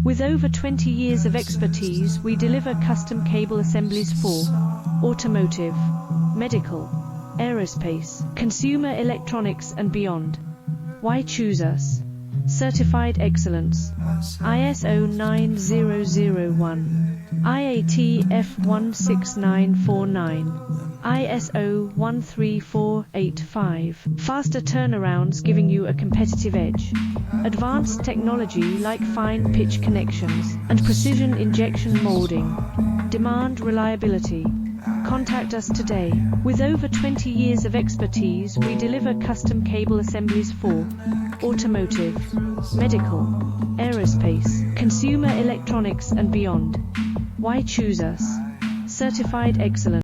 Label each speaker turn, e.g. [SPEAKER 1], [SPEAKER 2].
[SPEAKER 1] With over 20 years of expertise, we deliver custom cable assemblies for automotive, medical, aerospace, consumer electronics and beyond. Why choose us? Certified excellence, ISO 9001, IATF 16949, ISO 13485. Faster turnarounds giving you a competitive edge. Advanced technology like fine pitch connections and precision injection molding. Demand reliability. Contact us today. With over 20 years of expertise, we deliver custom cable assemblies for automotive, medical, aerospace, consumer electronics and beyond. Why choose us? Certified excellence.